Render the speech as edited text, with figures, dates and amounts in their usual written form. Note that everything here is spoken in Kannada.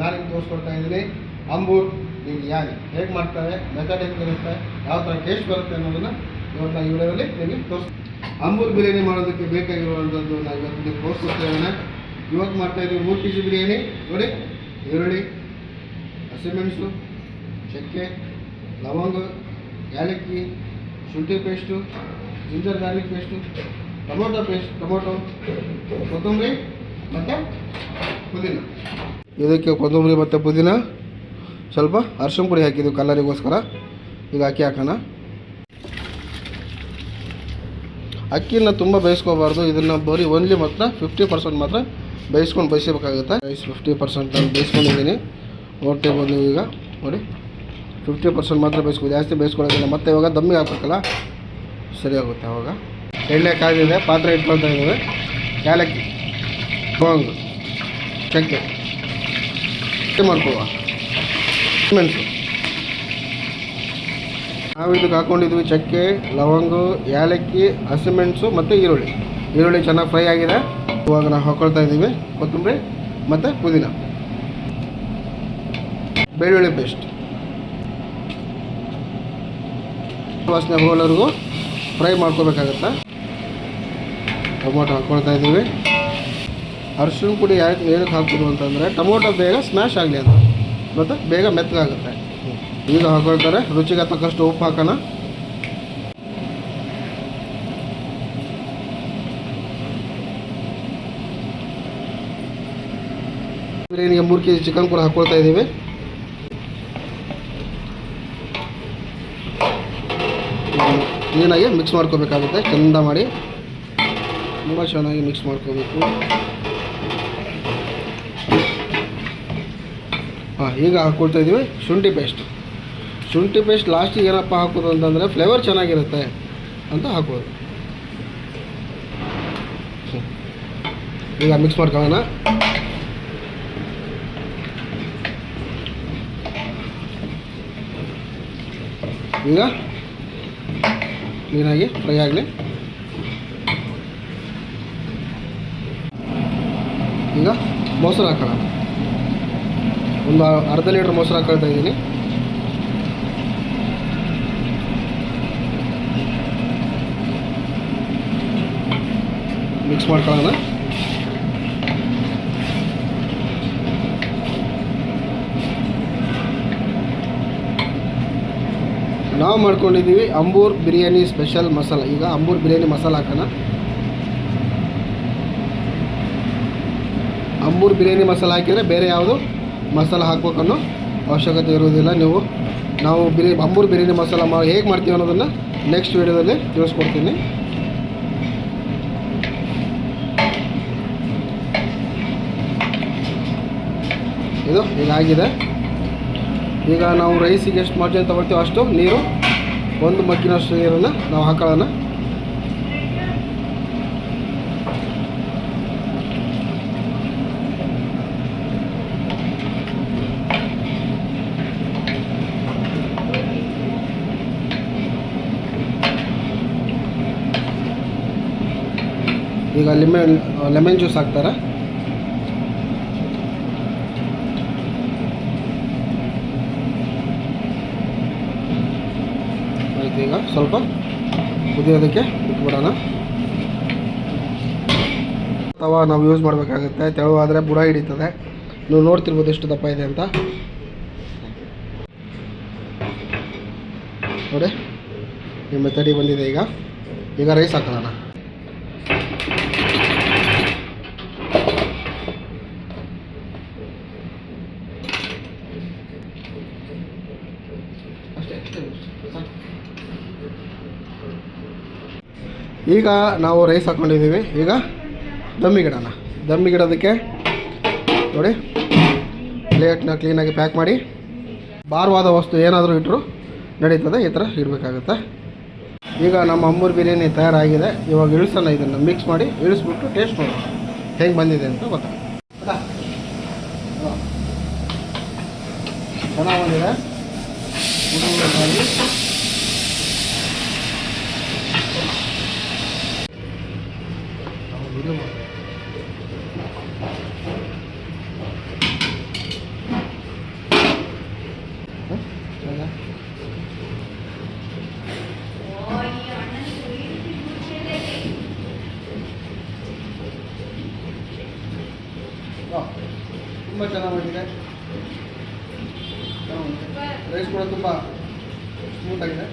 ನಾನು ನಿಮ್ಗೆ ತೋರಿಸ್ಕೊಡ್ತಾ ಇದ್ದೀನಿ ಅಂಬೂರ್ ಬಿರಿಯಾನಿ ಹೇಗೆ ಮಾಡ್ತಾರೆ, ಮೆಥಡ್ ಹೇಗಿರುತ್ತೆ, ಯಾವ ಥರ ಟೇಸ್ಟ್ ಬರುತ್ತೆ ಅನ್ನೋದನ್ನು ಇವತ್ತು ಈ ವಿಡಿಯೋದಲ್ಲಿ ನಿಮಗೆ ಅಂಬೂರ್ ಬಿರಿಯಾನಿ ಮಾಡೋದಕ್ಕೆ ಬೇಕಾಗಿರುವಂಥದ್ದು ನಾವು ಇವತ್ತು ನಿಮಗೆ ತೋರಿಸ್ಕೊಡ್ತೇವೆ. ಇವತ್ತು ಮಾಡ್ತಾಯಿದ್ದೀವಿ 3 kg ಬಿರಿಯಾನಿ. ನೋಡಿ, ಈರುಳ್ಳಿ, ಹಸಿಮೆಣಸು, ಚಕ್ಕೆ, ಲವಂಗ, ಏಲಕ್ಕಿ, ಶುಂಠಿ paste, ginger garlic paste, tomato, ಕೊತ್ತಂಬರಿ ಮತ್ತು ಪುದೀನ. ಇದಕ್ಕೆ ಕೊತ್ತಂಬರಿ ಮತ್ತು ಪುದೀನ, ಸ್ವಲ್ಪ ಅರಿಶಿನ ಪುಡಿ ಹಾಕಿದ್ದು ಕಲರಿಗೋಸ್ಕರ. ಈಗ ಹಾಕೋಣ. ಅಕ್ಕಿನ ತುಂಬ ಬೇಯಿಸ್ಕೋಬಾರ್ದು, ಇದನ್ನು ಬರೀ ಓನ್ಲಿ ಮಾತ್ರ 50% ಮಾತ್ರ ಬೇಯಿಸ್ಬೇಕಾಗುತ್ತೆ. 50% ನಾನು ಬೇಯಿಸ್ಕೊಂಡಿದ್ದೀನಿ. ನೋಡ್ತೇ ಬಂದು ಈಗ ನೋಡಿ 50% ಮಾತ್ರ ಬೇಯಿಸ್ಕೊ, ಜಾಸ್ತಿ ಬೇಯಿಸ್ಕೊಳ್ಳೋದಿಲ್ಲ. ಮತ್ತೆ ಇವಾಗ ದಮ್ಮಿಗೆ ಹಾಕಬೇಕಲ್ಲ, ಸರಿ ಆಗುತ್ತೆ. ಅವಾಗ ಎಣ್ಣೆ ಕಾದಿದೆ, ಪಾತ್ರೆ ಇಟ್ಕೊಳ್ತಾ ಇದ್ದೇವೆ. ಏಲಕ್ಕಿ, ಲವಂಗ, ಚಕ್ಕೆ ಮಾಡ್ಕೋವ, ಮೆಣಸು ನಾವು ಇದಕ್ಕೆ ಹಾಕ್ಕೊಂಡಿದ್ವಿ. ಚಕ್ಕೆ, ಲವಂಗ, ಏಲಕ್ಕಿ, ಹಸಿಮೆಣಸು ಮತ್ತು ಈರುಳ್ಳಿ ಚೆನ್ನಾಗಿ ಫ್ರೈ ಆಗಿದೆ. ಇವಾಗ ನಾವು ಹಾಕ್ಕೊಳ್ತಾ ಇದ್ದೀವಿ ಕೊತ್ತಂಬರಿ ಮತ್ತು ಪುದೀನ, ಬೆಳ್ಳುಳ್ಳಿ ಪೇಸ್ಟ್. ವಾಸನೆ ಹೋಗೋವರೆಗೂ ಫ್ರೈ ಮಾಡ್ಕೋಬೇಕಾಗತ್ತೆ. ಟೊಮೊಟೊ ಹಾಕ್ಕೊಳ್ತಾ ಇದ್ದೀವಿ. ಅರಿಶಿನ ಪುಡಿ ಏನಕ್ಕೆ ಹಾಕೋದು ಅಂತಂದರೆ ಟೊಮೊಟೊ ಬೇಗ ಸ್ಮ್ಯಾಶ್ ಆಗಲಿ ಅಂತ, ಮತ್ತು ಬೇಗ ಮೆತ್ತಗಾಗುತ್ತೆ. ಈಗ ಹಾಕೊಳ್ತಾರೆ. ರುಚಿಗೆ ತಕ್ಕಷ್ಟು ಉಪ್ಪು ಹಾಕೋಣ. ಬಿರಿಯಾನಿಗೆ 3 kg ಚಿಕನ್ ಕೂಡ ಹಾಕ್ಕೊಳ್ತಾ ಇದ್ದೀವಿ. ಕ್ಲೀನಾಗಿ ಮಿಕ್ಸ್ ಮಾಡ್ಕೋಬೇಕಾಗುತ್ತೆ. ಚೆಂದ ಮಾಡಿ ತುಂಬ ಚೆನ್ನಾಗಿ ಮಿಕ್ಸ್ ಮಾಡ್ಕೋಬೇಕು. ಈಗ ಹಾಕ್ಕೊಳ್ತಾ ಇದ್ದೀವಿ ಶುಂಠಿ ಪೇಸ್ಟ್ ಲಾಸ್ಟಿಗೆ ಏನಪ್ಪ ಹಾಕೋದು ಅಂತಂದರೆ ಫ್ಲೇವರ್ ಚೆನ್ನಾಗಿರುತ್ತೆ ಅಂತ ಹಾಕೋದು. ಈಗ ಮಿಕ್ಸ್ ಮಾಡ್ಕೊಳ್ಳೋಣ. ಈಗ ಕ್ಲೀನಾಗಿ ಫ್ರೈ ಆಗಲಿ. ಈಗ ಮೊಸರು ಹಾಕೋಣ. ಒಂದು ಅರ್ಧ ಲೀಟ್ರ್ ಮೊಸರು ಹಾಕೊಳ್ತಾ ಇದ್ದೀನಿ. ಮಿಕ್ಸ್ ಮಾಡ್ಕೊಳ್ಳೋಣ. ನಾವು ಮಾಡ್ಕೊಂಡಿದ್ದೀವಿ ಅಂಬೂರ್ ಬಿರಿಯಾನಿ ಸ್ಪೆಷಲ್ ಮಸಾಲ. ಈಗ ಅಂಬೂರ್ ಬಿರಿಯಾನಿ ಮಸಾಲ ಹಾಕೋಣ. ಅಂಬೂರ್ ಬಿರಿಯಾನಿ ಮಸಾಲ ಹಾಕಿದರೆ ಬೇರೆ ಯಾವುದು ಮಸಾಲ ಹಾಕ್ಬೇಕನ್ನೋ ಅವಶ್ಯಕತೆ ಇರುವುದಿಲ್ಲ. ನಾವು ಅಂಬೂರ್ ಬಿರಿಯಾನಿ ಮಸಾಲ ಹೇಗೆ ಮಾಡ್ತೀವಿ ಅನ್ನೋದನ್ನು ನೆಕ್ಸ್ಟ್ ವೀಡಿಯೋದಲ್ಲಿ ತಿಳಿಸ್ಕೊಡ್ತೀನಿ. ಇದು ಹೀಗಾಗಿದೆ. ಈಗ ನಾವು ರೈಸಿಗೆ ಎಷ್ಟು ಮಾರ್ಜಿನ್ ತೊಗೊಳ್ತೀವಿ ಅಷ್ಟು ನೀರು, 1 ಮಗ್ಗಿನಷ್ಟು ನೀರನ್ನು ನಾವು ಹಾಕೊಳ್ಳೋಣ. ಈಗ ಲೆಮನ್ ಜ್ಯೂಸ್ ಹಾಕ್ತಾರೆ. ಆಯ್ತು, ಈಗ ಸ್ವಲ್ಪ ಕುದಿಯೋದಕ್ಕೆ ಬಿಟ್ಬಿಡೋಣ. ತವಾ ನಾವು ಯೂಸ್ ಮಾಡಬೇಕಾಗುತ್ತೆ. ತೆಳುವಾದರೆ ಬುಡ ಹಿಡಿತದೆ. ನೀವು ನೋಡ್ತಿರ್ಬೋದು ಎಷ್ಟು ದಪ್ಪ ಇದೆ ಅಂತ. ನೋಡಿ, ಈ ಮೆಥಡಿಗೆ ಬಂದಿದೆ. ಈಗ ರೈಸ್ ಹಾಕೋಣ. ಈಗ ನಾವು ರೈಸ್ ಹಾಕ್ಕೊಂಡಿದ್ದೀವಿ. ಈಗ ದಮ್ಮಿಗಿಡೋದಕ್ಕೆ ನೋಡಿ, ಪ್ಲೇಟ್ನ ಕ್ಲೀನಾಗಿ ಪ್ಯಾಕ್ ಮಾಡಿ. ಭಾರವಾದ ವಸ್ತು ಏನಾದರೂ ಇಟ್ಟರು ನಡೀತದೆ, ಈ ಥರ ಇಡಬೇಕಾಗುತ್ತೆ. ಈಗ ನಮ್ಮ ಅಂಬೂರ್ ಬಿರಿಯಾನಿ ತಯಾರಾಗಿದೆ. ಇವಾಗ ಇಳಿಸೋಣ. ಇದನ್ನು ಮಿಕ್ಸ್ ಮಾಡಿ ಇಳಿಸ್ಬಿಟ್ಟು ಟೇಸ್ಟ್ ಮಾಡೋಣ ಹೇಗೆ ಬಂದಿದೆ ಅಂತ ಗೊತ್ತಾಗುತ್ತೆ. ಚೆನ್ನಾಗಿ ಬಂದಿದೆ. ತುಂಬ ಚೆನ್ನಾಗಿದೆ. ರೈಸ್ ಕೂಡ ತುಂಬ ಸ್ಮೂತಾಗಿದೆ.